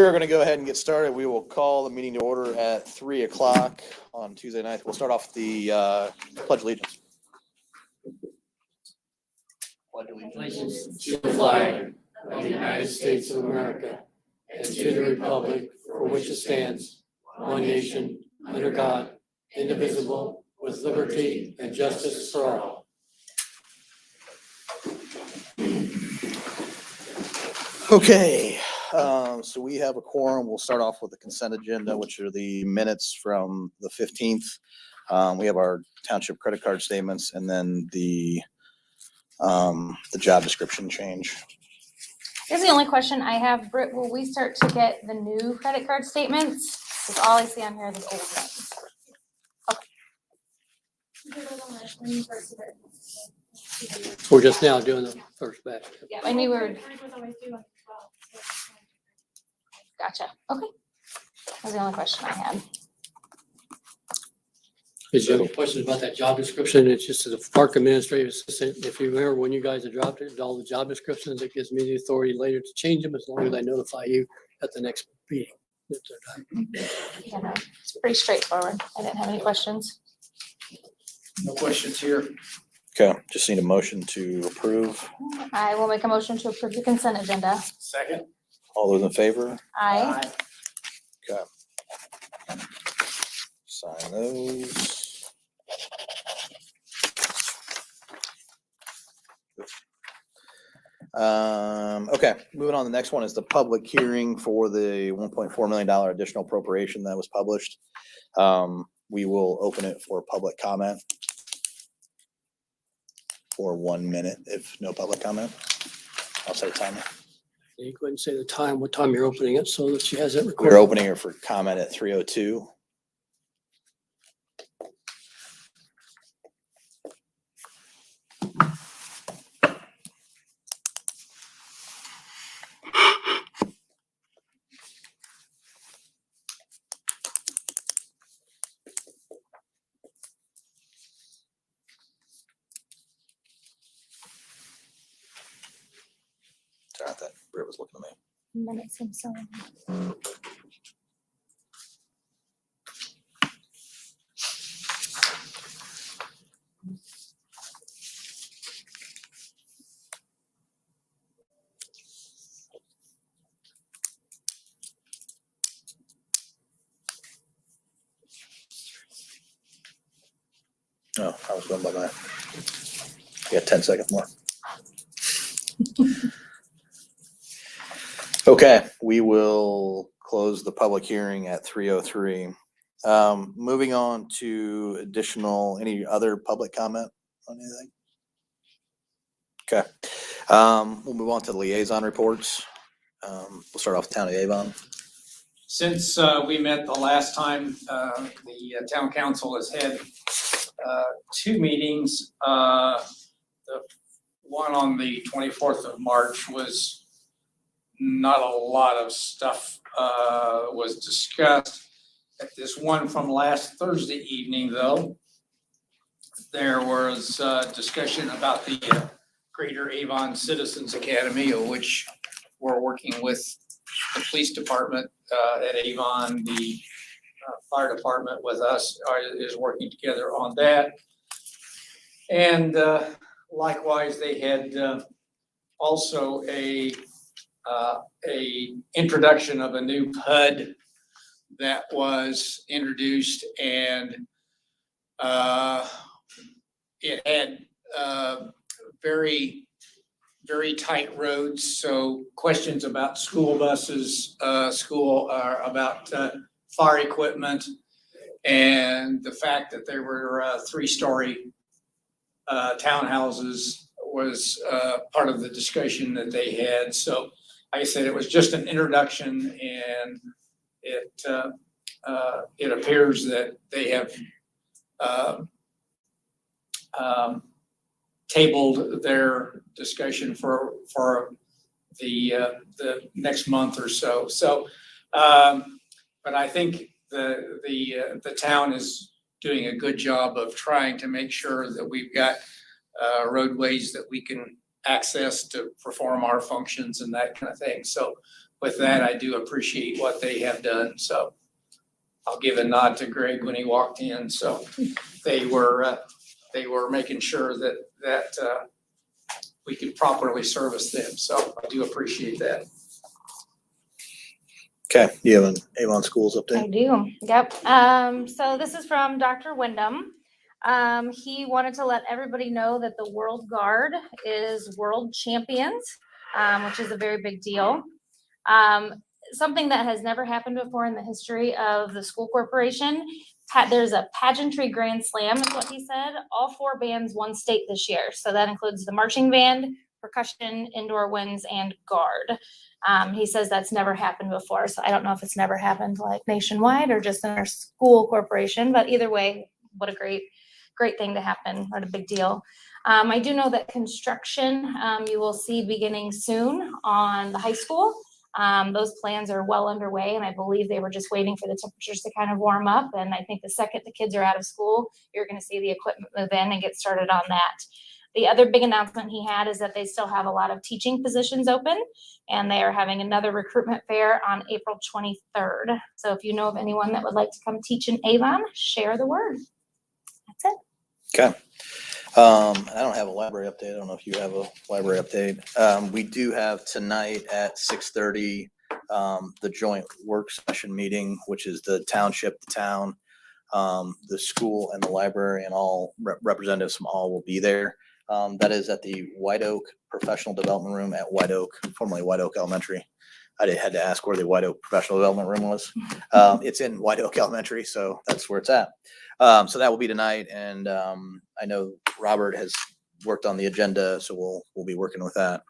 are going to go ahead and get started. We will call the meeting to order at 3 o'clock on Tuesday night. We'll start off the Pledge of Allegiance. Pledge allegiance to the flag of the United States of America and to the republic for which it stands, one nation, under God, indivisible, with liberty and justice for all. Okay, so we have a quorum. We'll start off with the consent agenda, which are the minutes from the 15th. We have our township credit card statements and then the job description change. Here's the only question I have, Britt, will we start to get the new credit card statements? Because all I see on here are the old ones. We're just now doing the first batch. Yeah, I knew we were. Gotcha, okay. That was the only question I had. Is there any questions about that job description? It's just as a park administrative assistant. If you remember when you guys had dropped it, all the job descriptions, it gives me the authority later to change them as long as I notify you at the next meeting. Yeah, no, it's pretty straightforward. I didn't have any questions. No questions here. Okay, just need a motion to approve. I will make a motion to approve the consent agenda. Second. All those in favor? Aye. Okay. Sign those. Okay, moving on. The next one is the public hearing for the $1.4 million additional appropriation that was published. We will open it for public comment for 1 minute. If no public comment, I'll set a timer. You go ahead and say the time, what time you're opening it so that she has it recorded. We're opening her for comment at 3:02. Sorry, I thought Britt was looking at me. Minutes seem so. Oh, I was going by my. I got 10 seconds more. Okay, we will close the public hearing at 3:03. Moving on to any other public comment on anything? Okay, we'll move on to the liaison reports. We'll start off with Town of Avon. Since we met the last time, the town council has had 2 meetings. The one on the 24th of March was not a lot of stuff was discussed. At this one from last Thursday evening, though, there was discussion about the Greater Avon Citizens Academy, of which we're working with the police department at Avon. The fire department with us is working together on that. And likewise, they had also a introduction of a new PUD that was introduced, and it had very, very tight roads. So questions about school buses, about fire equipment, and the fact that there were 3-story townhouses was part of the discussion that they had. So like I said, it was just an introduction, and it appears that they have tabled their discussion for the next month or so. So, but I think the town is doing a good job of trying to make sure that we've got roadways that we can access to perform our functions and that kind of thing. So with that, I do appreciate what they have done, so I'll give a nod to Greg when he walked in, so they were making sure that we could properly service them, so I do appreciate that. Okay, you have an Avon Schools I update? do, yep. So this is from Dr. Wyndham. He wanted to let everybody know that the World Guard is world champions, which is a very big deal. Something that has never happened before in the history of the school corporation. There's a pageantry grand slam is what he said. All 4 bands won state this year. So that includes the marching band, percussion, indoor winds, and guard. He says that's never happened before. So I don't know if it's never happened like nationwide or just in our school corporation, but either way, what a great thing to happen. What a big deal. I do know that construction, you will see beginning soon on the high school. Those plans are well underway, and I believe they were just waiting for the temperatures to kind of warm up. And I think the second the kids are out of school, you're going to see the equipment move in and get started on that. The other big announcement he had is that they still have a lot of teaching positions open, and they are having another recruitment fair on April 23rd. So if you know of anyone that would like to come teach in Avon, share the word. That's it. Okay. I don't have a library update. I don't know if you have a library update. We do have tonight at 6:30, the joint work session meeting, which is the township, the town, the school and the library, and all representatives from all will be there. That is at the White Oak Professional Development Room at White Oak, formerly White Oak Elementary. I had to ask where the White Oak Professional Development Room was. It's in White Oak Elementary, so that's where it's at. So that will be tonight, and I know Robert has worked on the agenda, so we'll be working with that.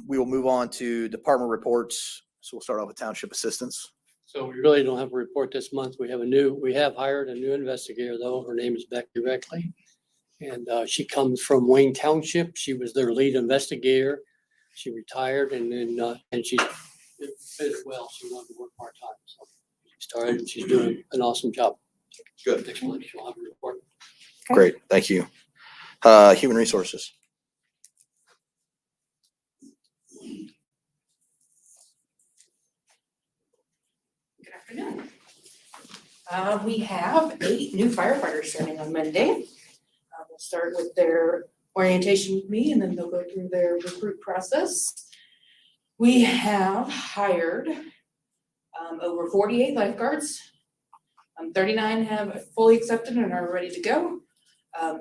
We will move on to department reports. So we'll start off with township assistants. So we really don't have a report this month. We have hired a new investigator though. Her name is Becky Reckley. And she comes from Wayne Township. She was their lead investigator. She retired and then, and she fit it well. She wanted to work part-time. So she started and she's doing an awesome job. Good. Next month she'll have a report. Great, thank you. Human resources. Good afternoon. We have 8 new firefighters starting on Monday. We'll start with their orientation with me, and then they'll go through their recruit process. We have hired over 48 lifeguards. 39 have fully accepted and are ready to go.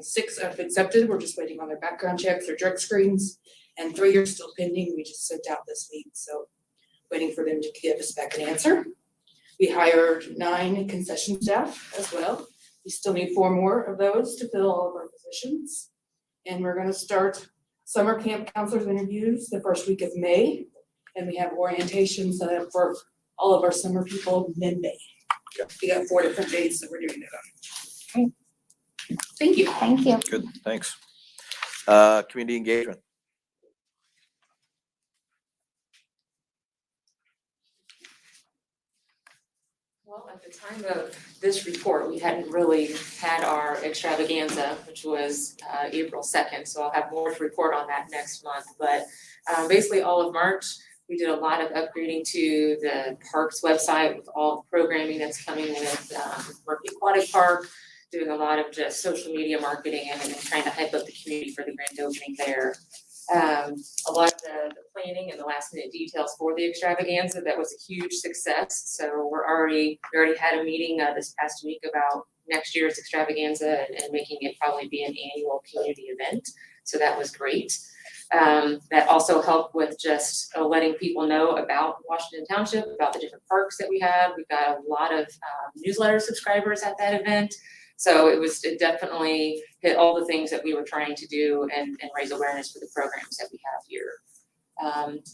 6 have accepted. We're just waiting on their background checks, their drug screens, and 3 are still pending. We just sent out this week, so waiting for them to give us back an answer. We hired 9 concession staff as well. We still need 4 more of those to fill all of our positions. And we're gonna start summer camp counselors interviews the first week of May. And we have orientation set up for all of our summer people mid-May. We got 4 different dates that we're doing it on. Great. Thank you. Thank you. Good, thanks. Community engagement. Well, at the time of this report, we hadn't really had our extravaganza, which was April 2nd, so I'll have more to report on that next month. But basically all of March, we did a lot of upgrading to the parks website with all the programming that's coming with Aquatic Park, doing a lot of just social media marketing and trying to hype up the community for the grand opening there. A lot of the planning and the last minute details for the extravaganza, that was a huge success. So we already had a meeting this past week about next year's extravaganza and making it probably be an annual community event. So that was great. That also helped with just letting people know about Washington Township, about the different parks that we have. We've got a lot of newsletter subscribers at that event. So it definitely hit all the things that we were trying to do and raise awareness for the programs that we have here.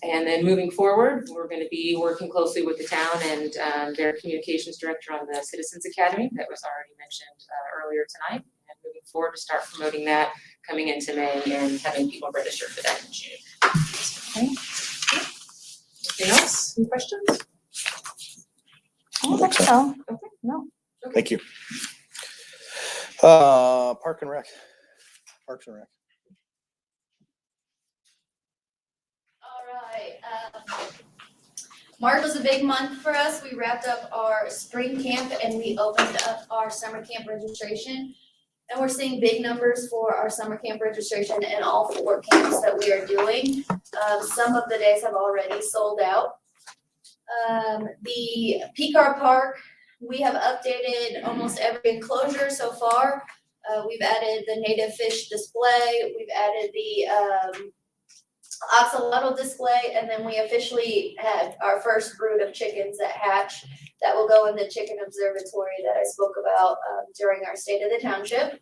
And then moving forward, we're going to be working closely with the town and their communications director on the Citizens Academy that was already mentioned earlier tonight. And moving forward to start promoting that coming into May and having people register for that in June. Okay. Anything else? Any questions? I don't think so. Okay. No. Okay. Thank you. Parks and Rec. All right. March was a big month for us. We wrapped up our spring camp and we opened up our summer camp registration. And we're seeing big numbers for our summer camp registration in all 4 camps that we are doing. Some of the days have already sold out. The Aquatic Park, we have updated almost every enclosure so far. We've added the native fish display, we've added the axolotl display, and then we officially had our first brood of chickens that hatch that will go in the chicken observatory that I spoke about during our State of the Township.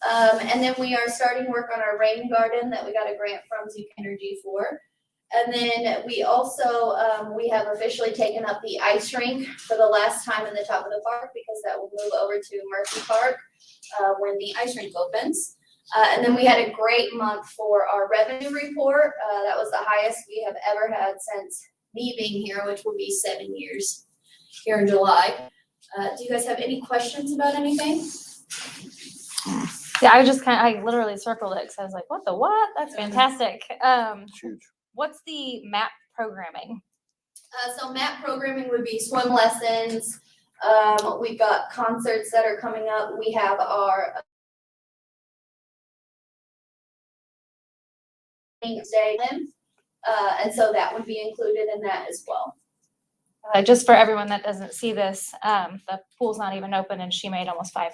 And then we are starting work on our rain garden that we got a grant from Duke Energy for. And then we also, we have officially taken up the ice rink for the last time in the top of the park because that will move over to Murphy Park when the ice rink opens. And then we had a great month for our revenue report. That was the highest we have ever had since me being here, which will be 7 years here in July. Do you guys have any questions about anything? Yeah, I literally circled it because I was like, what the what? That's fantastic. It's huge. What's the MAP programming? So MAP programming would be swim lessons. We've got concerts that are coming up. We have our day, and so that would be included in that as well. Just for everyone that doesn't see this, the pool's not even open and she made almost $5,000.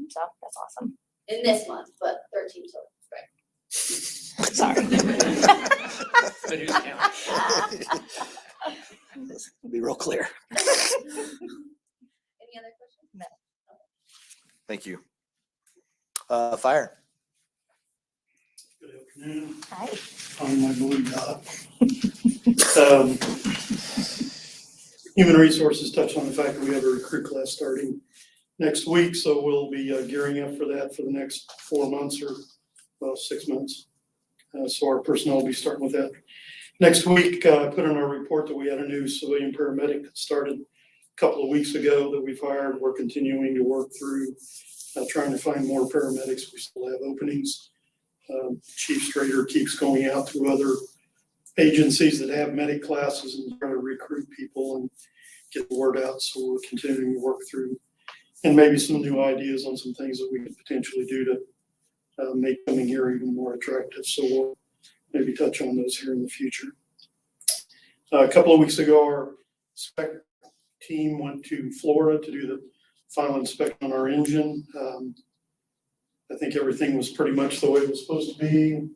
So that's awesome. In this month, but 13 total, right? Sorry. But who's counting? Let's be real clear. Any other questions? No. Thank you. Fire. Good afternoon. Hi. On my blue dot. Human Resources touched on the fact that we have a recruit class starting next week, so we'll be gearing up for that for the next 4 months or, well, 6 months. So our personnel will be starting with that. Next week, I put in our report that we had a new civilian paramedic that started a couple of weeks ago that we've hired. We're continuing to work through trying to find more paramedics. We still have openings. Chief Strader keeps going out to other agencies that have medic classes and trying to recruit people and get the word out. So we're continuing to work through and maybe some new ideas on some things that we could potentially do to make coming here even more attractive. So we'll maybe touch on those here in the future. A couple of weeks ago, our spec team went to Florida to do the final inspection on our engine. I think everything was pretty much the way it was supposed to be.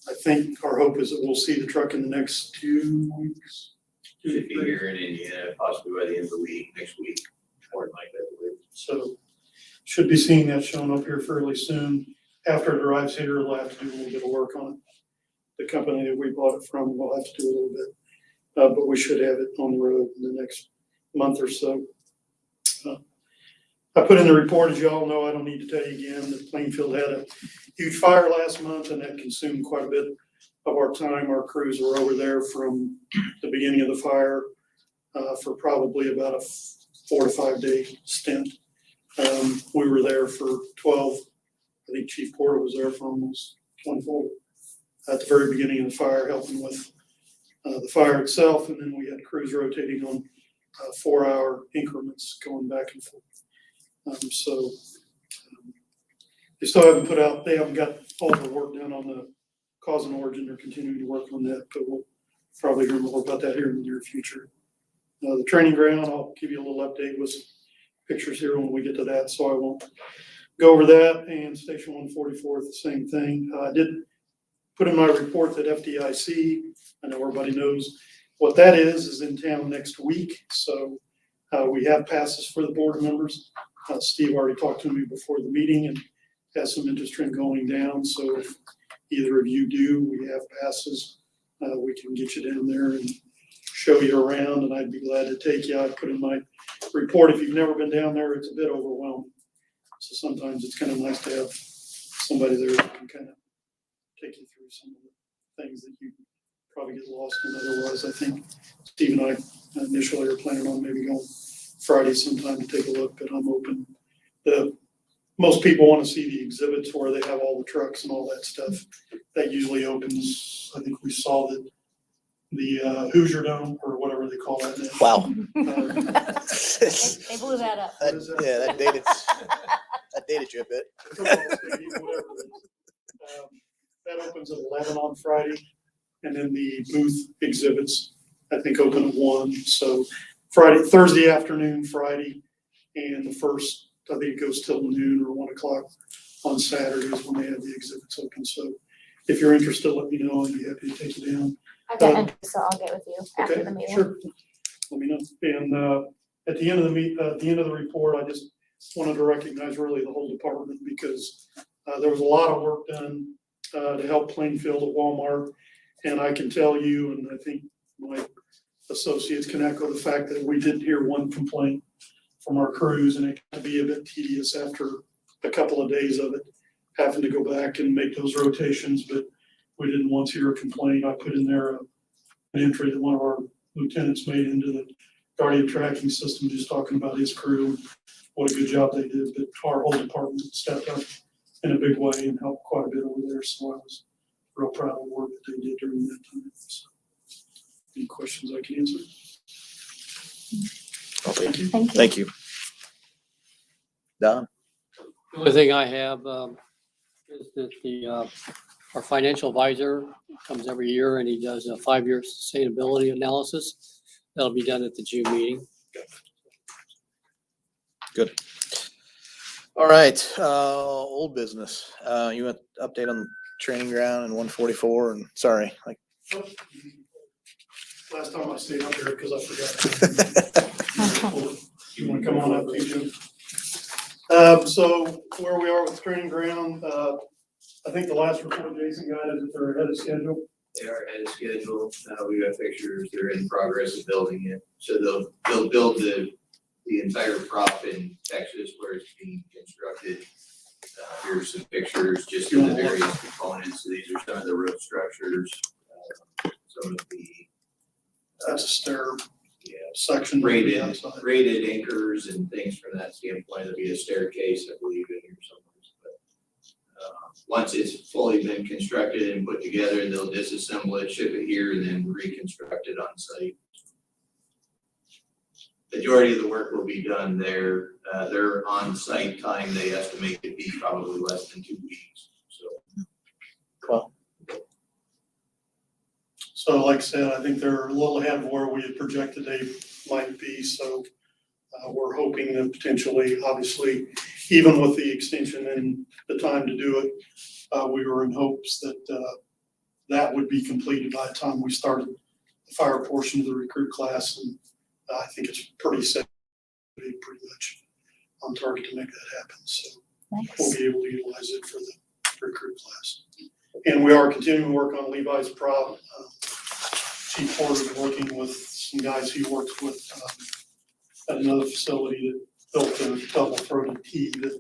I think our hope is that we'll see the truck in the next 2 weeks. Should be here in Indiana, possibly by the end of the week, next week, or like that, I believe. So should be seeing that showing up here fairly soon. After it arrives here, we'll have to do a little bit of work on it. The company that we bought it from will have to do a little bit, but we should have it on the road in the next month or so. I put in the report, as you all know, I don't need to tell you again, that Plainfield had a huge fire last month and that consumed quite a bit of our time. Our crews were over there from the beginning of the fire for probably about a 4 to 5 day stint. We were there for 12. I think Chief Porter was there for almost 24 at the very beginning of the fire, helping with the fire itself. And then we had crews rotating on 4-hour increments going back and forth. They still haven't they haven't got all the work done on the cause and origin. They're continuing to work on that, but we'll probably hear more about that here in the near future. The training ground, I'll give you a little update with pictures here when we get to that, so I won't go over that. And Station 144, the same thing. I did put in my report that FDIC, I know everybody knows what that is in town next week. So we have passes for the board members. Steve already talked to me before the meeting and has some interest in going down. So if either of you do, we have passes. We can get you down there and show you around, and I'd be glad to take you. I put in my report, if you've never been down there, it's a bit overwhelming. So sometimes it's kind of nice to have somebody there that can kind of take you through some of the things that you probably get lost in otherwise. I think Steve and I initially are planning on maybe going Friday sometime to take a look, but I'm open. Most people want to see the exhibits where they have all the trucks and all that stuff. That usually opens, I think we saw that the Hoosier Dome, or whatever they call that now. Wow. They blew that up. What is that? Yeah, that dated you a bit. Football stadium, whatever it is. That opens at 11 on Friday, and then the booth exhibits, I think, open at 1. So Thursday afternoon, Friday, and the first, I think it goes till noon or 1 o'clock on Saturdays when they have the exhibits open. So if you're interested, let me know. I'd be happy to take it down. I've got interest, so I'll get with you after Okay, the meeting. sure. Let me know. And at the end of the report, I just wanted to recognize really the whole department, because there was a lot of work done to help Plainfield at Walmart. And I can tell you, and I think my associates can echo the fact that we didn't hear one complaint from our crews, and it can be a bit tedious after a couple of days of it, having to go back and make those rotations, but we didn't once hear a complaint. I put in there an entry that one of our lieutenants made into the Guardian tracking system, just talking about his crew, what a good job they did. But our whole department stepped up in a big way and helped quite a bit over there. So I was real proud of the work that they did during that time. So, any questions I can answer? Thank you. Thank you. Thank you. Don? The only thing I have is that our financial advisor comes every year and he does a 5-year sustainability analysis. That'll be done at the June meeting. Good. All right, old business. You want to update on the training ground and 144 and sorry, like. Last time I stayed up there because I forgot. You want to come on up, Jim? So where we are with the training ground, I think the last report Jason got is that they're ahead of schedule. They are ahead of schedule. We got pictures. They're in progress of building it. So they'll build the entire prop in Texas where it's being constructed. Here's some pictures just of the various components. So these are some of the roof structures, some of the That's a stair section. rated anchors and things from that standpoint. There'll be a staircase, I believe, in here somewhere. But once it's fully been constructed and put together, they'll disassemble it, ship it here, and then reconstruct it on site. Majority of the work will be done there. Their on-site time, they estimate to be probably less than 2 weeks. So. Well. So like I said, I think they're a little ahead of where we had projected they might be. So we're hoping that potentially, obviously, even with the extension and the time to do it, we were in hopes that that would be completed by the time we started the fire portion of the recruit class. And I think it's pretty safe, pretty much on target to make that happen. So we'll be able to utilize it for the recruit class. And we are continuing to work on Levi's prop. Chief Porter's working with some guys he works with at another facility that built a double-throated T that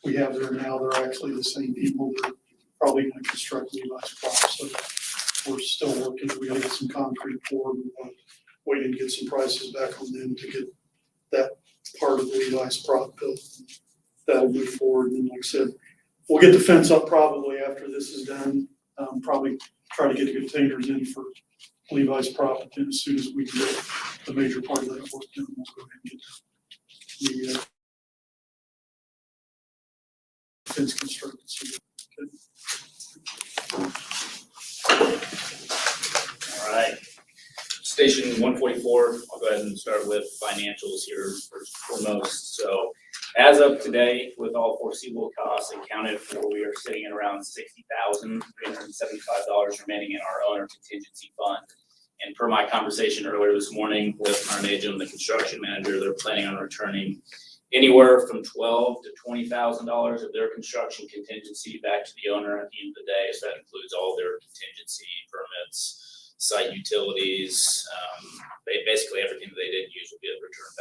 we have there now. They're actually the same people that are probably going to construct Levi's prop. So we're still working. We got to get some concrete poured. We're waiting to get some prices back on them to get that part of the Levi's prop built. That'll move forward. And like I said, we'll get the fence up probably after this is done. Probably try to get the containers in for Levi's prop, and as soon as we get the major part of that work done, we'll go ahead and get the fence constructed. All right. Station 144, I'll go ahead and start with financials here first and foremost. So as of today, with all foreseeable costs accounted for, we are sitting at around $60,375 remaining in our owner contingency fund. And per my conversation earlier this morning with Arnajum, the construction manager, they're planning on returning anywhere from $12,000 to $20,000 of their construction contingency back to the owner at the end of the day. So that includes all their contingency permits, site utilities, basically everything that they didn't use will be returned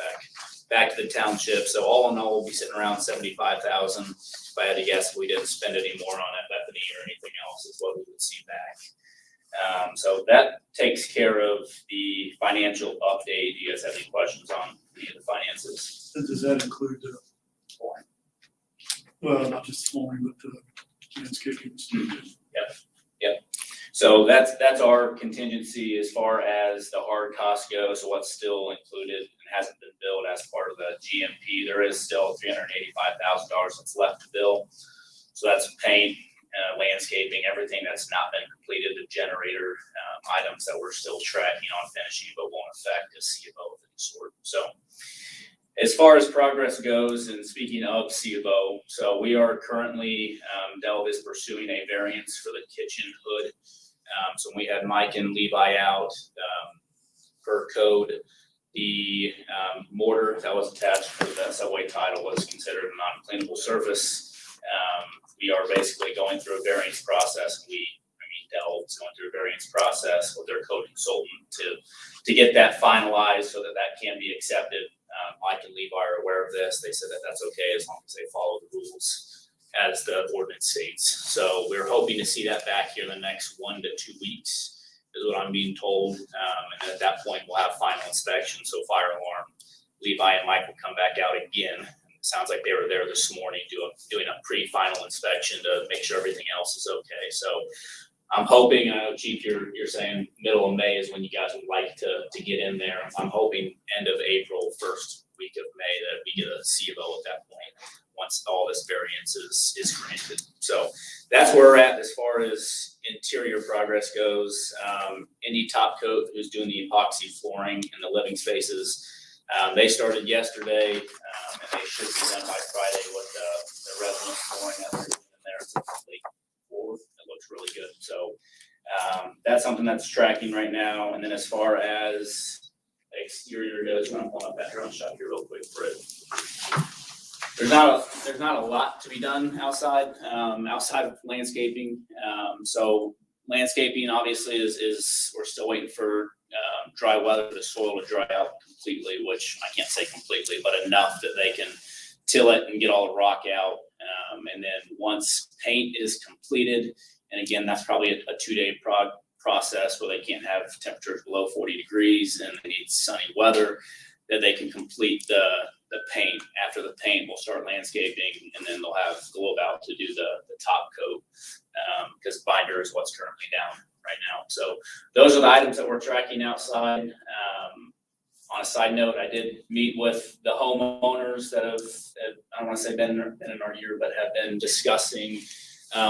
back to the township. So all in all, we'll be sitting around $75,000. If I had to guess, if we didn't spend any more on Bethany or anything else, is what we would see back. So that takes care of the financial update. Do you guys have any questions on any of the finances? Does that include the flooring? Well, not just flooring, but the landscaping. Yep. So that's our contingency as far as the hard costs go. So what's still included and hasn't been billed as part of the GMP, there is still $385,000 that's left to bill. So that's paint, landscaping, everything that's not been completed, the generator items that we're still tracking on finishing, but won't affect a C of O of any sort. So as far as progress goes, and speaking of C of O, so we are currently, Dell is pursuing a variance for the kitchen hood. So we had Mike and Levi out, per code, the mortar that was attached for the subway title was considered a non-cleanable surface. We are basically going through a variance process. Dell is going through a variance process with their code consultant to get that finalized so that that can be accepted. Mike and Levi are aware of this. They said that that's okay as long as they follow the rules as the ordinance states. So we're hoping to see that back here in the next 1 to 2 weeks is what I'm being told. And at that point, we'll have final inspection. So fire alarm, Levi and Mike will come back out again. It sounds like they were there this morning doing a pre-final inspection to make sure everything else is okay. So I'm hoping, I know Chief, you're saying middle of May is when you guys would like to get in there. I'm hoping end of April, first week of May that we get a C of O at that point, once all this variance is granted. So that's where we're at as far as interior progress goes. Indy Top Coat, who's doing the epoxy flooring in the living spaces, they started yesterday, and they should be done by Friday with the resident flooring that they're doing in there. It's complete forward. It looks really good. So that's something that's tracking right now. And then as far as exterior goes, I'm pulling up that drone shot here real quick for it. There's not a lot to be done outside of landscaping. So landscaping obviously is we're still waiting for dry weather, the soil to dry out completely, which I can't say completely, but enough that they can till it and get all the rock out. And then once paint is completed, and again, that's probably a 2-day process where they can't have temperatures below 40 degrees and they need sunny weather, that they can complete the paint. After the paint, we'll start landscaping, and then they'll have globe out to do the top coat, because binder is what's currently down right now. So those are the items that we're tracking outside. On a side note, I did meet with the homeowners that have I don't want to say been in our ear, but have been discussing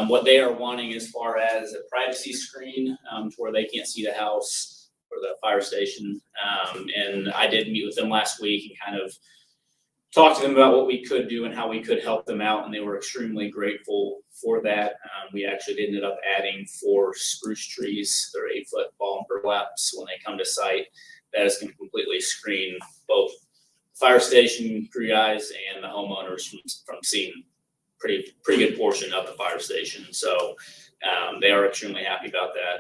what they are wanting as far as a privacy screen to where they can't see the house or the fire station. And I did meet with them last week and kind of talk to them about what we could do and how we could help them out, and they were extremely grateful for that. We actually ended up adding 4 spruce trees. They're 8-foot ball and burlaps when they come to site. That is going to completely screen both fire station crew guys and the homeowners from seeing pretty good portion of the fire station. So they are extremely happy about that,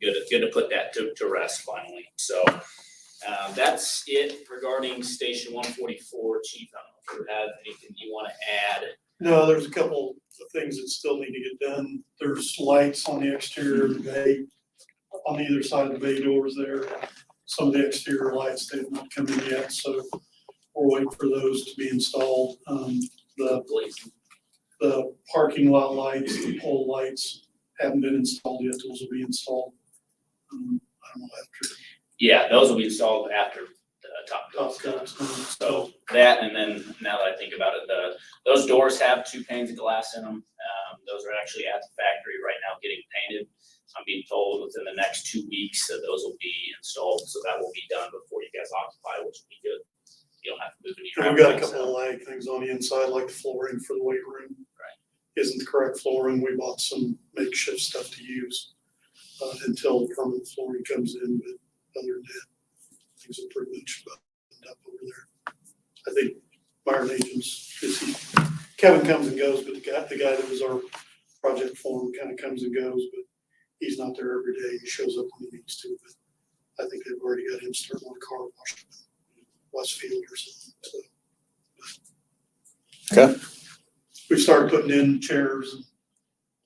and good to put that to rest finally. So that's it regarding Station 144. Chief, I don't know if you have anything you want to add. No, there's a couple of things that still need to get done. There's lights on the exterior of the bay, on either side of the bay doors there. Some of the exterior lights, they've not come in yet, so we're waiting for those to be installed. The parking lot lights, the pole lights haven't been installed yet. Those will be installed, I don't know, after. Yeah, those will be installed after the top coat's done. So that, and then now that I think about it, those doors have 2 panes of glass in them. Those are actually at the factory right now getting painted. I'm being told within the next 2 weeks that those will be installed, so that will be done before you guys occupy, which will be good. You don't have to move any. And we've got a couple of lag things on the inside, like the flooring for the weight room. Right. Isn't the correct flooring. We bought some makeshift stuff to use until the permanent flooring comes in, but other than that, things are pretty much buttoned up over there. I think Byron Agents, Kevin comes and goes, but the guy that was our project foreman kind of comes and goes, but he's not there every day. He shows up when he needs to, but I think they've already got him starting on a car wash in Westfield or something. So, Okay. we've started putting in chairs and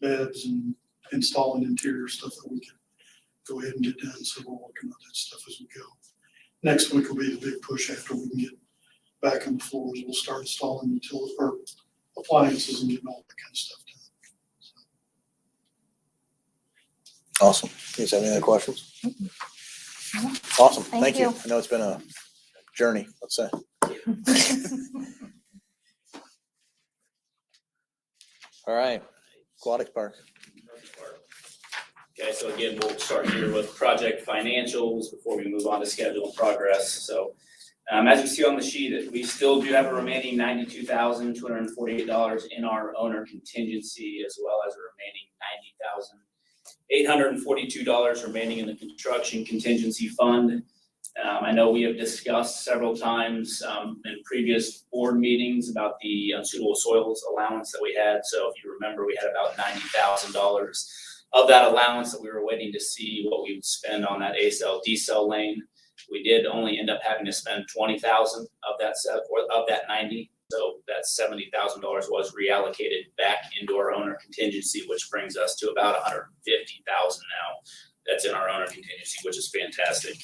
beds and installing interior stuff that we can go ahead and get done. So we're working on that stuff as we go. Next week will be the big push after we can get back on the floors. We'll start installing utilities or appliances and getting all that kind of stuff done. Awesome. You guys have any other questions? Awesome. Thank Thank you. you. I know it's been a journey, let's say. All right, Aquatic Park. Okay, so again, we'll start here with project financials before we move on to schedule and progress. So as you see on the sheet, we still do have a remaining $92,248 in our owner contingency, as well as a remaining $90,842 remaining in the construction contingency fund. I know we have discussed several times in previous board meetings about the unsuitable soils allowance that we had. So if you remember, we had about $90,000 of that allowance that we were waiting to see what we would spend on that A-cell, D-cell lane. We did only end up having to spend $20,000 of that of that 90. So that $70,000 was reallocated back into our owner contingency, which brings us to about $150,000 now. That's in our owner contingency, which is fantastic.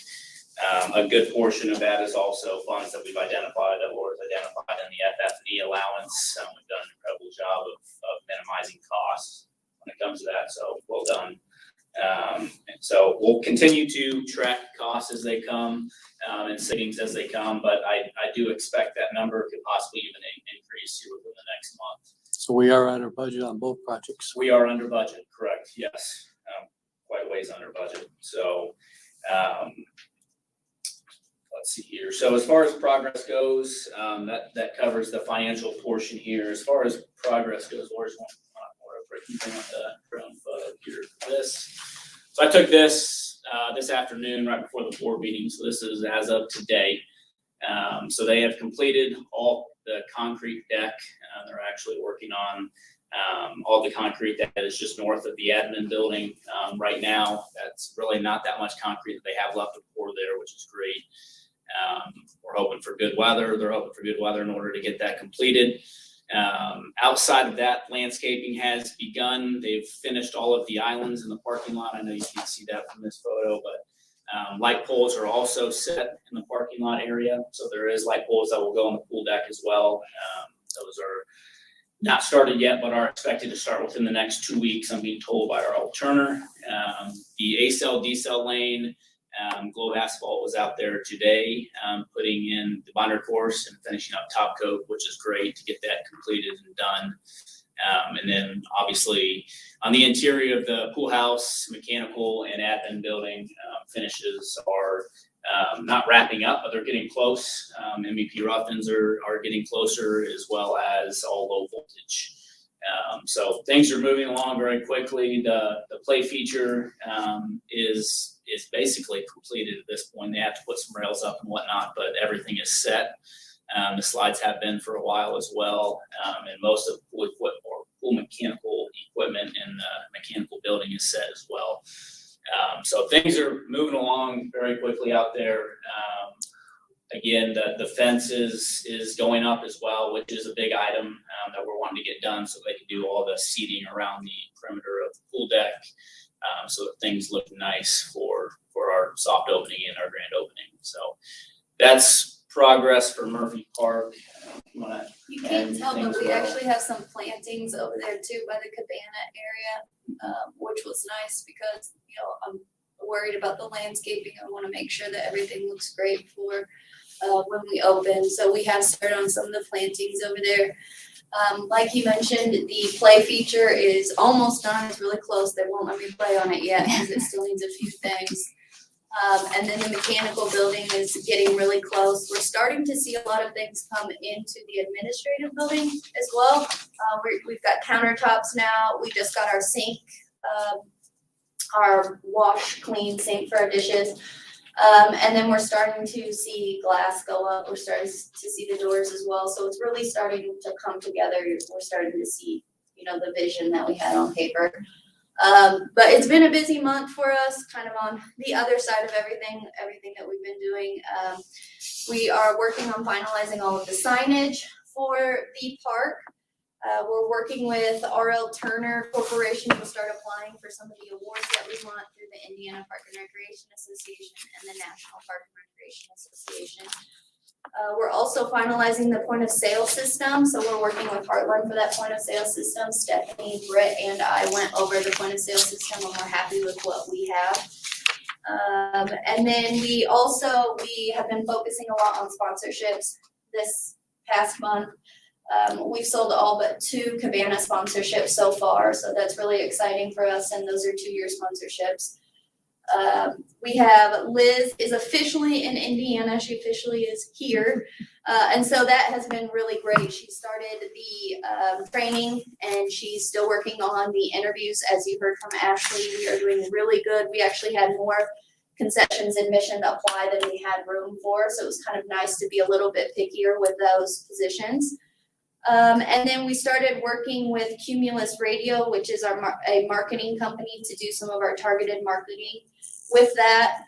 A good portion of that is also funds that we've identified, that Laura's identified in the FF&E allowance. We've done an incredible job of minimizing costs when it comes to that, so well done. And so we'll continue to track costs as they come and savings as they come, but I do expect that number could possibly even increase here within the next month. So we are under budget on both projects. We are under budget, correct, yes, quite a ways under budget. So let's see here. So as far as progress goes, that covers the financial portion here. As far as progress goes, Laura's one more breaking down the drone photo here for this. So I took this this afternoon right before the board meeting. So this is as of today. So they have completed all the concrete deck. They're actually working on all the concrete that is just north of the admin building right now. That's really not that much concrete that they have left to pour there, which is great. We're hoping for good weather. They're hoping for good weather in order to get that completed. Outside of that, landscaping has begun. They've finished all of the islands in the parking lot. I know you can't see that from this photo, but light poles are also set in the parking lot area. So there is light poles that will go on the pool deck as well. Those are not started yet, but are expected to start within the next 2 weeks, I'm being told by our alternator. The A-cell, D-cell lane, Globe Asphalt was out there today, putting in the binder course and finishing up top coat, which is great to get that completed and done. And then obviously on the interior of the pool house, mechanical and admin building finishes are not wrapping up, but they're getting close. MEP rough-ins are getting closer, as well as all low voltage. So things are moving along very quickly. The play feature is basically completed at this point. They have to put some rails up and whatnot, but everything is set. The slides have been for a while as well, and most of the pool mechanical equipment in the mechanical building is set as well. So things are moving along very quickly out there. Again, the fence is going up as well, which is a big item that we're wanting to get done so they can do all the seating around the perimeter of the pool deck, so that things look nice for our soft opening and our grand opening. So that's progress for Murphy Park. You can't tell, but we actually have some plantings over there too by the cabana area, which was nice because, I'm worried about the landscaping. I want to make sure that everything looks great for when we open. So we have started on some of the plantings over there. Like you mentioned, the play feature is almost done. It's really close. They won't let me play on it yet because it still needs a few things. And then the mechanical building is getting really close. We're starting to see a lot of things come into the administrative building as well. We've got countertops now. We just got our sink, our wash clean sink for our dishes. And then we're starting to see glass go up. We're starting to see the doors as well. So it's really starting to come together. We're starting to see, the vision that we had on paper. But it's been a busy month for us, kind of on the other side of everything that we've been doing. We are working on finalizing all of the signage for the park. We're working with R.L. Turner Corporation to start applying for some of the awards that we want through the Indiana Park and Recreation Association and the National Park and Recreation Association. We're also finalizing the point of sale system, so we're working with Heartland for that point of sale system. Stephanie, Britt, and I went over the point of sale system, and we're happy with what we have. And then we have been focusing a lot on sponsorships this past month. We've sold all but 2 Cabana sponsorships so far, so that's really exciting for us, and those are 2-year sponsorships. We have Liz is officially in Indiana. She officially is here. And so that has been really great. She started the training, and she's still working on the interviews. As you heard from Ashley, we are doing really good. We actually had more concessions and mission to apply than we had room for. So it was kind of nice to be a little bit pickier with those positions. And then we started working with Cumulus Radio, which is a marketing company, to do some of our targeted marketing. With that,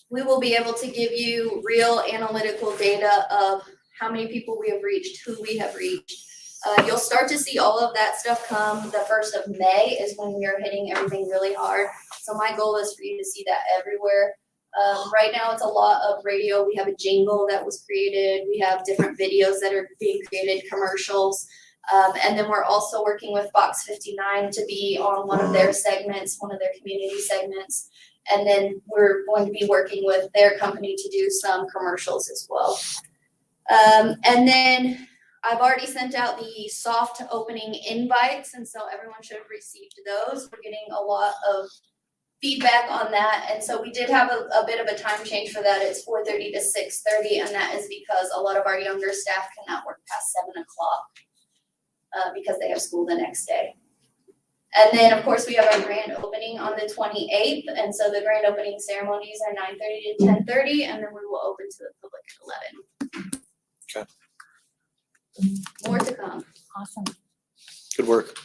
we will be able to give you real analytical data of how many people we have reached, who we have reached. You'll start to see all of that stuff come the 1st of May is when we are hitting everything really hard. So my goal is for you to see that everywhere. Right now it's a lot of radio. We have a jingle that was created. We have different videos that are being created, commercials. And then we're also working with Box 59 to be on one of their segments, one of their community segments. And then we're going to be working with their company to do some commercials as well. And then I've already sent out the soft opening invites, and so everyone should have received those. We're getting a lot of feedback on that, and so we did have a bit of a time change for that. It's 4:30 to 6:30, and that is because a lot of our younger staff cannot work past 7 o'clock because they have school the next day. And then, of course, we have our grand opening on the 28th, and so the grand opening ceremonies are 9:30 to 10:30, and then we will open to the public at 11. Okay. More to come. Awesome. Good work.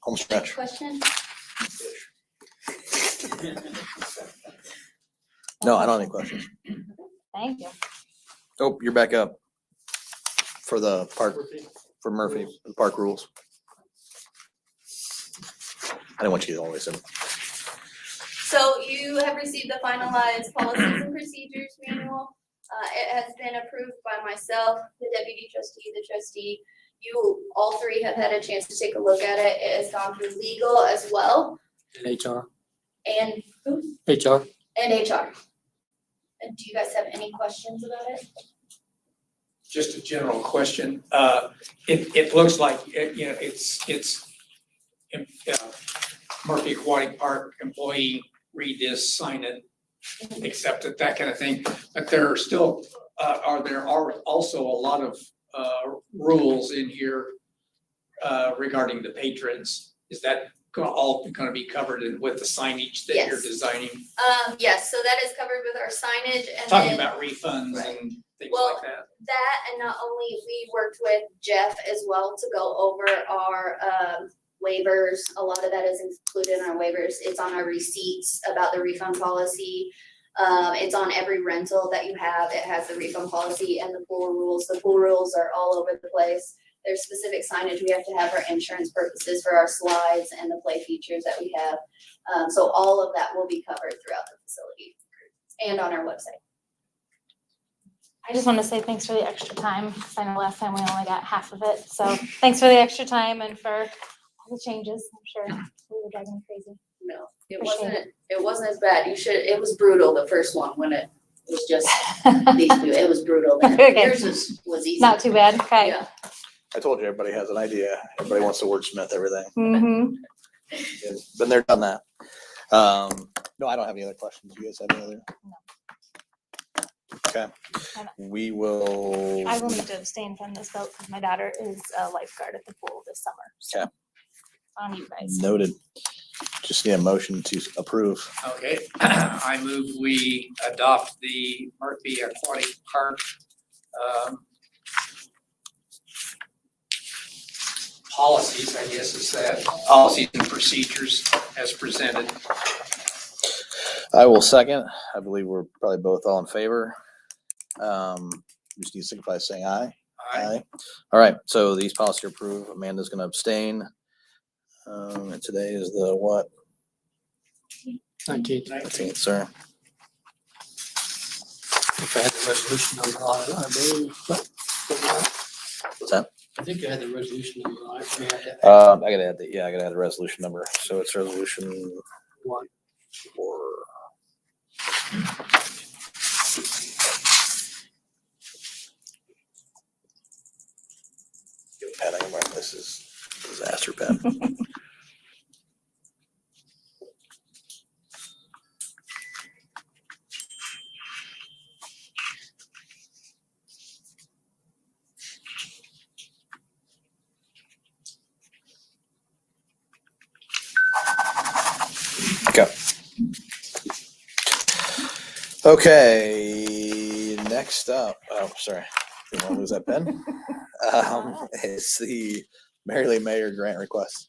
Home stretch. Question? No, I don't have any questions. Thank you. Oh, you're back up for the park, for Murphy, the park rules. I didn't want you to always say. So you have received the finalized policies and procedures manual. It has been approved by myself, the deputy trustee, the trustee. You all 3 have had a chance to take a look at it. It has gone through legal as well, And HR. and HR. HR. And do you guys have any questions about it? Just a general question. It looks like, it's Murphy Aquatic Park employee, read this, sign it, accept it, that kind of thing. But there are still, there are also a lot of rules in here regarding the patrons. Is that all gonna be covered with the signage that you're Yes. designing? Yes, so that is covered with our signage, and Talking then about refunds Right. and things Well, like that. that, and not only, we worked with Jeff as well to go over our waivers. A lot of that is included in our waivers. It's on our receipts about the refund policy. It's on every rental that you have. It has the refund policy and the pool rules. The pool rules are all over the place. There's specific signage we have to have for insurance purposes for our slides and the play features that we have. So all of that will be covered throughout the facility and on our website. I just want to say thanks for the extra time, 'cause I know last time we only got half of it. So thanks for the extra time and for all the changes. I'm sure we were driving me crazy. No, it Appreciate wasn't as bad. It was brutal, the first one, when it was just these 2. It was brutal then. Okay. Yours was easy. Not too bad. Okay. Yeah. I told you, everybody has an idea. Everybody wants to wordsmith everything. Mm-hmm. Been there, done that. No, I don't have any other questions. You guys have any other? Okay, we will. I will need to abstain from this vote because my daughter is a lifeguard at the pool this summer. So Okay. on you guys. Noted. Just need a motion to approve. Okay, I move we adopt the Murphy Aquatic Park policies, I guess is that, policies and procedures as presented. I will second. I believe we're probably both all in favor. Just need to signify by saying aye. Aye. All right, so these policies are approved. Amanda's gonna abstain. And today is the what? 19th. 19th, sir. If I had the resolution number on it, I believe, but What's that? I think I had the resolution number on it. I mean, I had I gotta add I gotta add the resolution number. So it's resolution one. for. Pen, I mark this is disaster pen. Okay, next up, oh, sorry, didn't want to lose that pen. It's the Maryland Mayor grant request.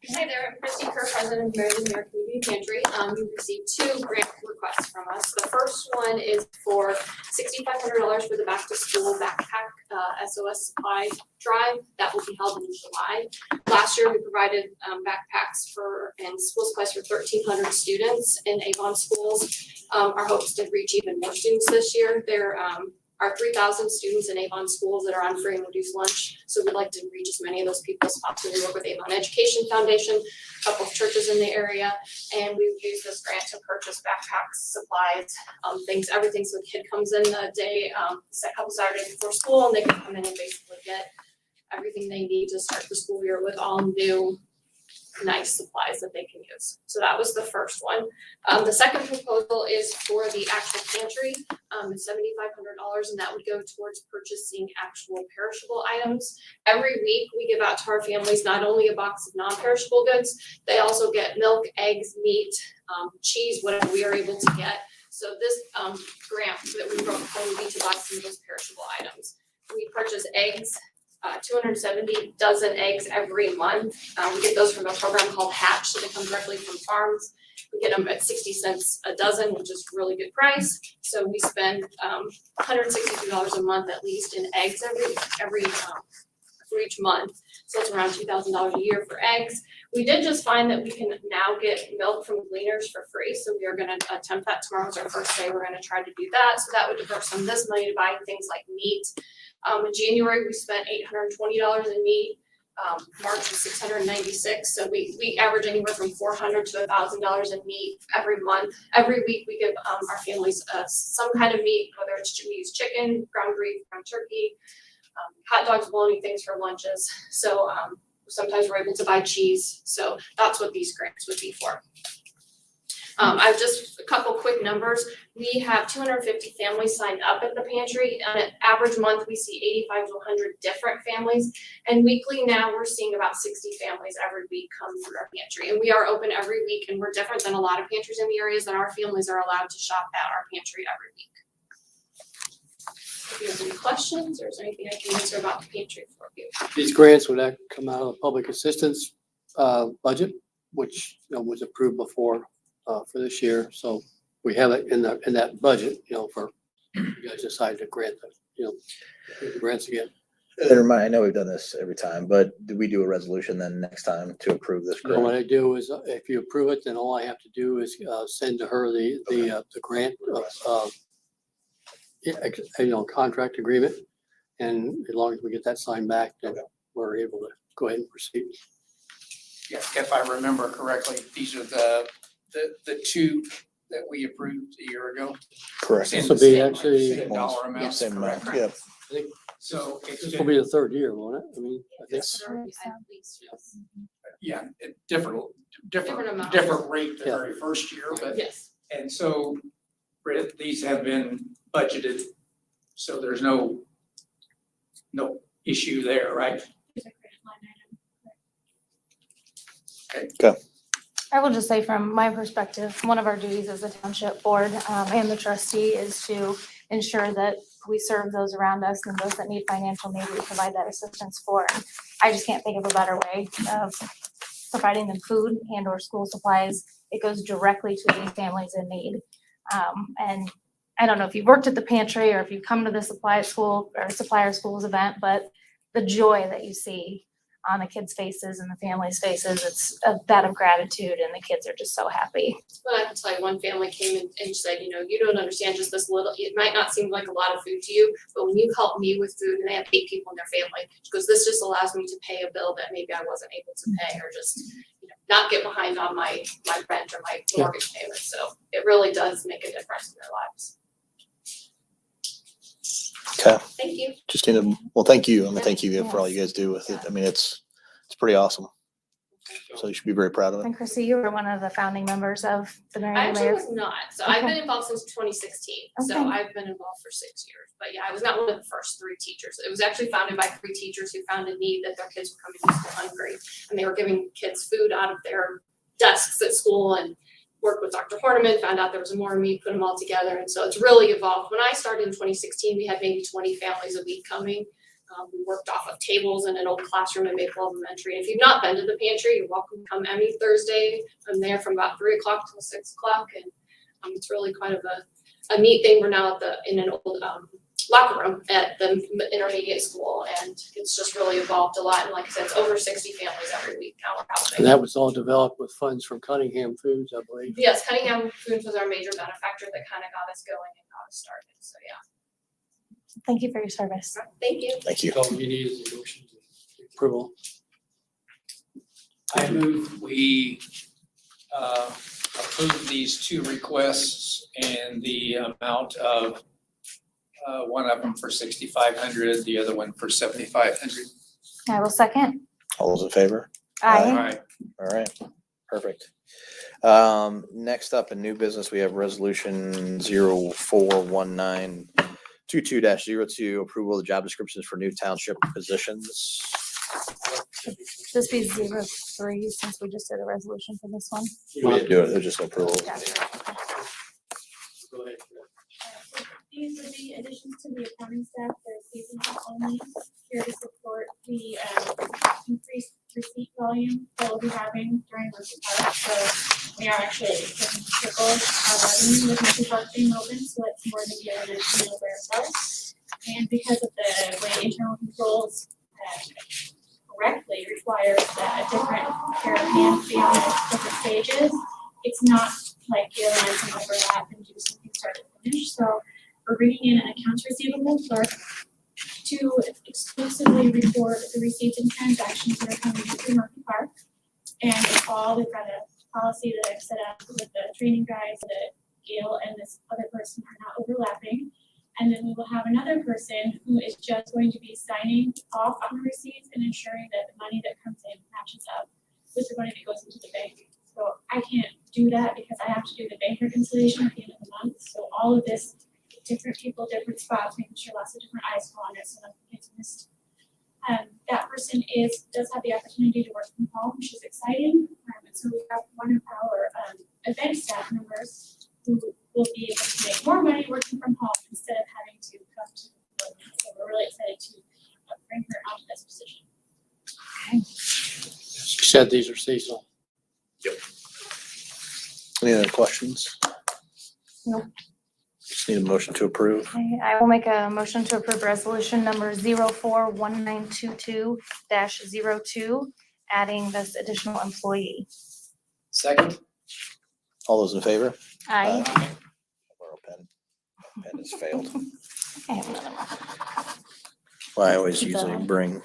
Hi there, I'm Christy Kerr, President of Maryland Mayor Community Pantry. We received 2 grant requests from us. The first one is for $6,500 for the back to school backpack SOS supply drive that will be held in July. Last year, we provided backpacks and school supplies for 1,300 students in Avon schools. Our hope is to reach even more students this year. There are 3,000 students in Avon schools that are on free and reduced lunch. So we'd like to reach as many of those people as possible. We work with Avon Education Foundation, a couple of churches in the area, and we use this grant to purchase backpacks, supplies, everything. So the kid comes in the day, a couple Saturdays before school, and they can come in and basically get everything they need to start the school year with all new nice supplies that they can use. So that was the first one. The second proposal is for the actual pantry. It's $7,500, and that would go towards purchasing actual perishable items. Every week we give out to our families not only a box of non-perishable goods, they also get milk, eggs, meat, cheese, whatever we are able to get. So this grant that we wrote for would be to buy some of those perishable items. We purchase eggs. 270 dozen eggs every month. We get those from a program called Hatch, so they come directly from farms. We get them at 60 cents a dozen, which is a really good price. So we spend $162 a month at least in eggs for each month. So it's around $2,000 a year for eggs. We did just find that we can now get milk from Gleaners for free. So we are going to attempt that. Tomorrow's our first day. We're going to try to do that. So that would divert some of this money to buy things like meat. In January, we spent $820 in meat. March was $696. So we average anywhere from $400 to $1,000 in meat every month. Every week, we give our families some kind of meat, whether we use chicken, ground beef, ground turkey, hot dogs, bologna, things for lunches. So sometimes we're able to buy cheese. So that's what these grants would be for. I've just a couple quick numbers. We have 250 families signed up at the pantry. On an average month, we see 85 to 100 different families. And weekly now, we're seeing about 60 families every week come through our pantry. And we are open every week, and we're different than a lot of pantries in the areas that our families are allowed to shop at our pantry every week. If you have any questions, or is there anything I can answer about the pantry for you? These grants would come out of the public assistance budget, which was approved before for this year. So we have it in that budget, for you guys decide to grant the grants again. And I know we've done this every time, but do we do a resolution then next time to approve this So what grant? I do is, if you approve it, then all I have to do is send to her the grant contract agreement, and as long as we get that signed back, then we're able to go ahead and proceed. Yeah, if I remember correctly, these are the 2 that we approved a year ago. Correct. This will be actually, Same dollar amounts, Same amount, correct? yep. So it's this will be the 3rd year, won't it? I mean, I think. Yes. At least, yes. yeah, different amount. different rate the Yeah. very first year, but Yes. and so Britt, these have been budgeted, so there's no issue there, right? I will just say from my perspective, one of our duties as a township board and the trustee is to ensure that we serve those around us and those that need financial aid, we provide that assistance for. And I just can't think of a better way of providing them food and or school supplies. It goes directly to these families in need. And I don't know if you've worked at the pantry or if you've come to the supplier schools event, but the joy that you see on the kids' faces and the families' faces. It's that of gratitude, and the kids are just so happy. But I can tell you, one family came and said, you don't understand just this little, it might not seem like a lot of food to you, but when you help me with food, and they have 8 people in their family, because this just allows me to pay a bill that maybe I wasn't able to pay, or just, not get behind on my rent or my mortgage payment. So it really does make a difference in their lives. Okay, Thank you. well, thank you. Thank you for all you guys do with it. It's pretty awesome. So you should be very proud of it. And Chrissy, you were one of the founding members of the I Marion actually Mayor. was not. So I've Okay. been involved since 2016. So Okay. I've been involved for 6 years. But yeah, I was not one of the first 3 teachers. It was actually founded by 3 teachers who found a need that their kids were coming to school hungry. And they were giving kids food out of their desks at school, and worked with Dr. Horniman, found out there was more meat, put them all together. And so it's really evolved. When I started in 2016, we had maybe 20 families a week coming. We worked off of tables in an old classroom at Maple Elementary. If you've not been to the pantry, you're welcome to come any Thursday. I'm there from about 3 o'clock till 6 o'clock. And it's really kind of a neat thing. We're now in an old locker room at the intermediate school, and it's just really evolved a lot. And like I said, it's over 60 families every week now we're helping. And that was all developed with funds from Cunningham Foods, I believe. Yes, Cunningham Foods was our major benefactor that kind of got us going and got us started. So yeah, Thank you for your service. thank you. Thank you. So all you need is a motion to approval. I move we approve these 2 requests and the amount of one of them for $6,500, the other one for $7,500. I will second. All those in favor? Aye. All right, perfect. Next up in new business, we have resolution 041922-02, approval of the job descriptions for new township positions. This be 03 since we just did a resolution for this one. We didn't do it, it was just approval. Gotcha. Go ahead. These would be additions to the accounting staff, they're seasonal only, here to support the increased receipt volume that we'll be having during Mercy Park. So we are actually looking to triple our revenue with Mercy Park being open, so it's more than the other over ourselves. And because of the way internal controls correctly requires that a different pair of hands be on different stages, it's not like the other ones can overlap and do something start to finish. So we're bringing in an accounts receivable clerk to exclusively record the receipts and transactions that are coming through Murphy Park. And we've got a policy that I've set up with the training guys that Gail and this other person are not overlapping. And then we will have another person who is just going to be signing off on the receipts and ensuring that the money that comes in matches up with the money that goes into the bank. So I can't do that because I have to do the bank reconciliation at the end of the month. So all of this, different people, different spots, making sure lots of different eyes go on it so nothing gets missed. That person does have the opportunity to work from home, which is exciting. And so we have one of our event staff members who will be able to make more money working from home instead of having to come to the building. So we're really excited to bring her onto this position. She said these are seasonal. Any other questions? No. Just need a motion to approve. Okay, I will make a motion to approve resolution number 041922-02, adding this additional employee. Second? All those in favor? Aye. Borrow a pen. Pen has failed. I have another one. Well, I always Keep usually going. bring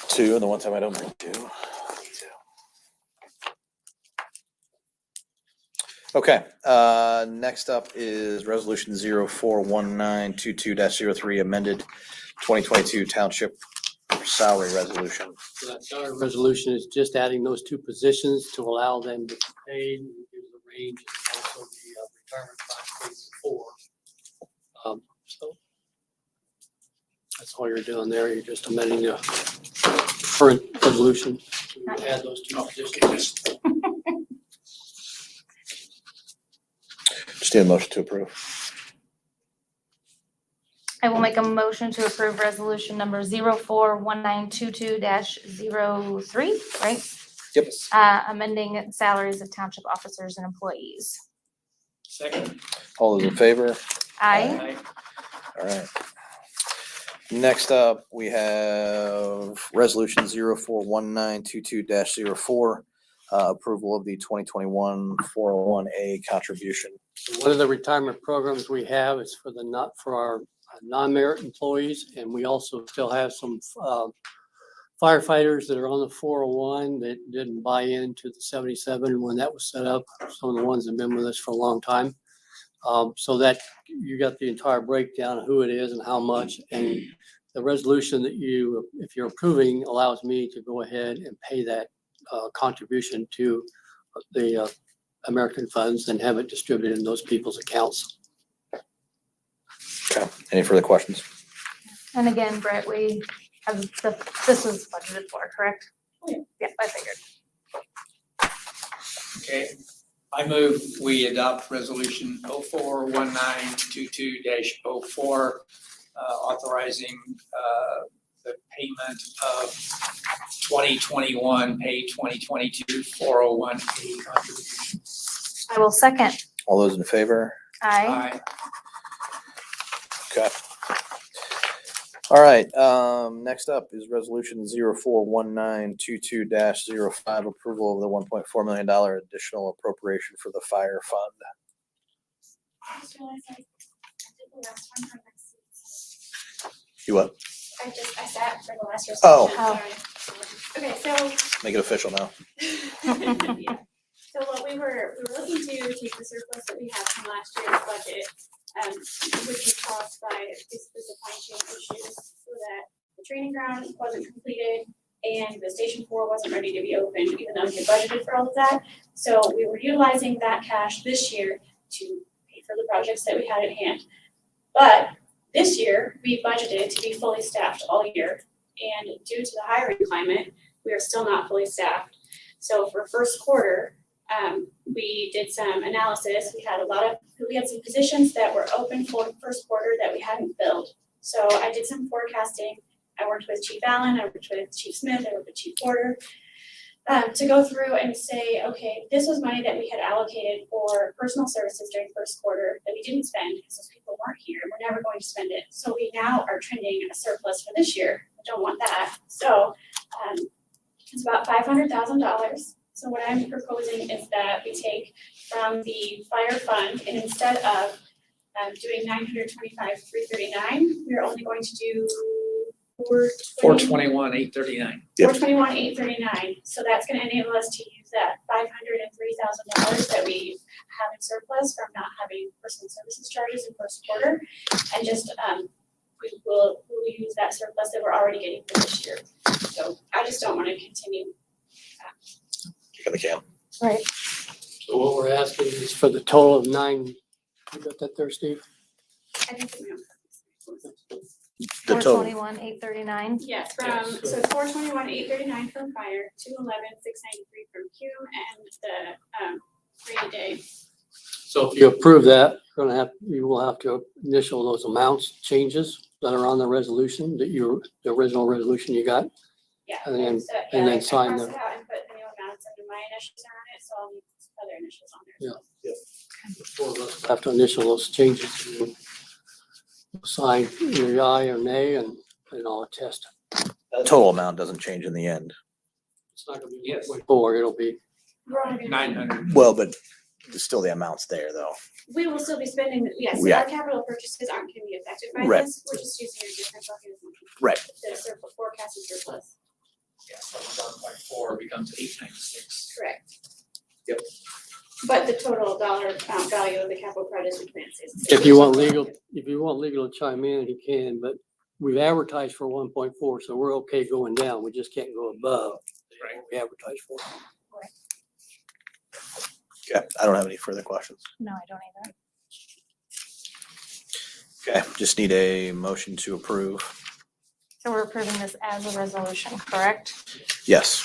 2, and the one time I don't bring 2. Okay, next up is resolution 041922-03, amended 2022 township salary resolution. So that salary resolution is just adding those 2 positions to allow them to be paid, and gives the range, and also the retirement class before. So that's all you're doing there. You're just amending the current resolution to add those 2 positions. Just need a motion to approve. I will make a motion to approve resolution number 041922-03, right? Yep. Amending salaries of township officers and employees. Second? All those in favor? Aye. All right. Next up, we have resolution 041922-04, approval of the 2021 401A contribution. One of the retirement programs we have is for our non-merit employees, and we also still have some firefighters that are on the 401 that didn't buy into the 77 when that was set up. Some of the ones that have been with us for a long time. So that you got the entire breakdown of who it is and how much. And the resolution that if you're approving, allows me to go ahead and pay that contribution to the American funds and have it distributed in those people's accounts. Okay, any further questions? And again, Brett, we have this was budgeted for, correct? Yeah, I figured. Okay, I move we adopt resolution 041922-04, authorizing the payment of 2021 pay 2022 401A contribution. I will second. All those in favor? Aye. Okay. All right, next up is resolution 041922-05, approval of the $1.4 million additional appropriation for the fire fund. I just realized I did the last one from next week. You what? I sat for the last Oh. resolution, sorry. Okay, so Make it official now. yeah. So what we were looking to take the surplus that we had from last year's budget, which was caused by the supply chain issues, so that the training ground wasn't completed and the station 4 wasn't ready to be opened, even though we had budgeted for all of that. So we were utilizing that cash this year to pay for the projects that we had at hand. But this year, we budgeted to be fully staffed all year, and due to the hiring climate, we are still not fully staffed. So for first quarter, we did some analysis. We had some positions that were open for first quarter that we hadn't filled. So I did some forecasting. I worked with Chief Allen, I worked with Chief Smith, I worked with Chief Porter, to go through and say, okay, this was money that we had allocated for personal services during first quarter that we didn't spend because those people weren't here. We're never going to spend it. So we now are trending a surplus for this year. I don't want that. So it's about $500,000. So what I'm proposing is that we take from the fire fund, and instead of doing $925,339, we're only going to do $421,839. Yep. $421,839. So that's going to enable us to use that $503,000 that we have in surplus from not having personal services charges in first quarter, and just we'll use that surplus that we're already getting for this year. So I just don't want to continue. Kick in the can. Right. So what we're asking is for the total of 9, you got that there, Steve? I think we have. The total. 421,839. Yes, from, Yes. so 421,839 from fire, 211,693 from Cume, and the rainy day. So if you approve that, you will have to initial those amounts changes that are on the resolution the original resolution you got. Yeah. And then- so, and then I sign crossed them. it out and put the new amounts, and my initials are on it, so I'll need other initials on there. The four of us have to initial those changes. And we'll sign either aye or nay, and I'll attest. The total amount doesn't change in the end. It's not gonna be Yes. 1.4, it'll be, We're only gonna- 900. Well, but still the amount's there though. We will still be spending, yes, Yeah. our capital purchases aren't gonna be affected by Right. this, we're just using a different bucket as Right. the surplus forecast and surplus. Yeah, so 1.4 becomes 896. Correct. Yep. But the total dollar value of the capital projects we plan stays the same. if you want legal to chime in, he can, but we've advertised for 1.4, so we're okay going down. We just can't go above. Right. what we advertised for. Okay, I don't have any further questions. No, I don't either. Okay, just need a motion to approve. So we're approving this as a resolution, correct? Yes,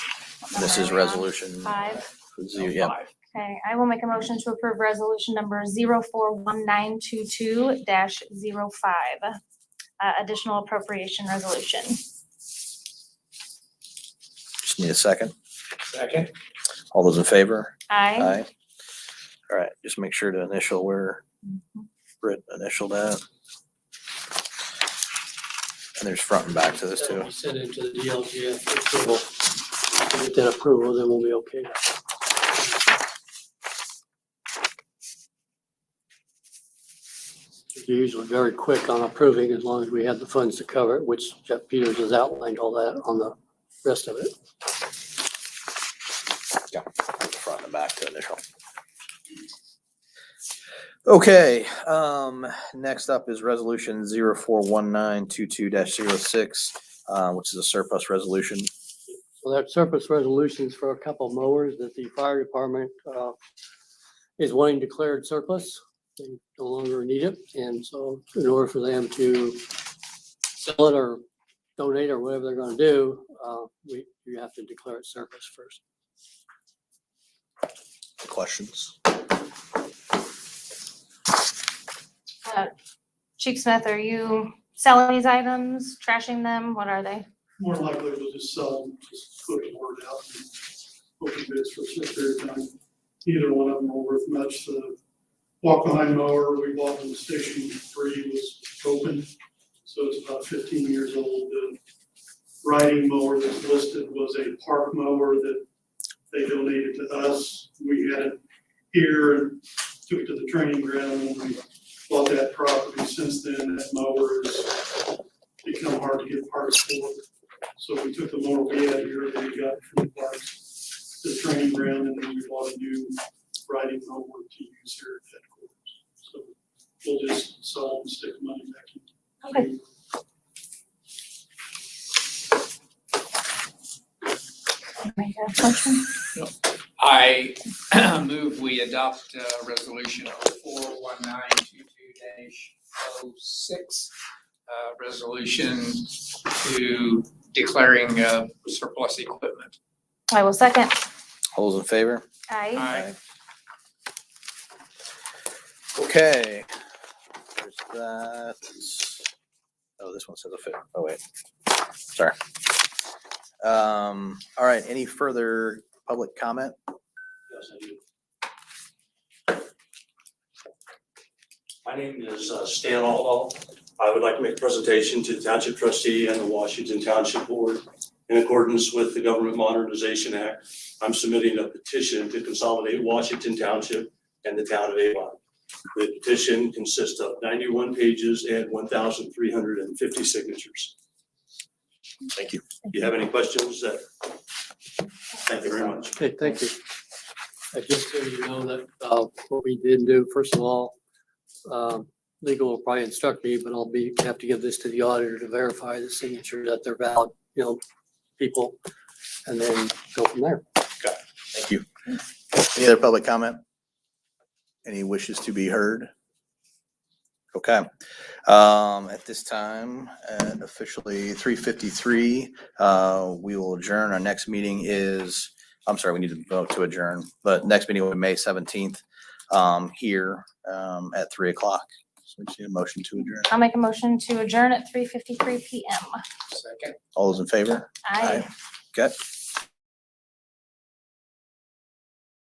this is Number resolution. 5. Yeah, Okay, I will make a motion to approve resolution number 041922-05, additional appropriation resolution. just need a second. Second. All those in favor? Aye. All right, just make sure to initial where Britt initialed that. there's front and back to this That'll too. be sent into the DLGF for approval. Get that approval, then we'll be okay. They're usually very quick on approving as long as we have the funds to cover it, which Jeff Peters has outlined all that on the rest of it. Yeah, front and back to initial. Okay, next up is resolution 041922-06, which is a surplus resolution. So that surplus resolutions for a couple mowers that the fire department is wanting declared surplus. They no longer need it, and so in order for them to sell it or donate or whatever they're gonna do, you have to declare it surplus first. Questions? Chief Smith, are you selling these items, trashing them? What are they? More likely we'll just sell them, just put the word out and open bids for a short period of time. Either one of them are worth much. The walk behind mower we bought in Station 3 was open, so it's about 15 years old. The riding mower that's listed was a park mower that they donated to us. We had it here and took it to the training ground and we bought that property. Since then, that mower has become hard to get parts for. So we took the mower we had here that we got from the parks to the training ground, and then we bought a new riding mower to use here at headquarters. So we'll just sell and stick the money back in. Okay. Make a motion. I move we adopt resolution 041922-06, resolution to declaring surplus equipment. I will second. All those in favor? Aye. Aye. Okay. There's that. Oh, this one says a fit. Oh, wait. Sorry. All right, any further public comment? Yes, I do. My name is Stan Aldall. I would like to make a presentation to the Township Trustee and the Washington Township Board. In accordance with the Government Modernization Act, I'm submitting a petition to consolidate Washington Township and the town of Avon. The petition consists of 91 pages and 1,350 signatures. Thank you. Do you have any questions? Thank you very much. Okay, thank you. Just so you know that what we did do, first of all, legal will probably instruct me, but have to give this to the auditor to verify the signature that they're valid, people, and then go from there. Thank you. Any other public comment? Any wishes to be heard? Okay. At this time, at officially 3:53, we will adjourn. Our next meeting is, I'm sorry, we need to vote to adjourn, but next meeting will be May 17th, here, at 3 o'clock. So we just need a motion to adjourn. I'll make a motion to adjourn at 3:53 PM. Second. All those in favor? Aye. Okay.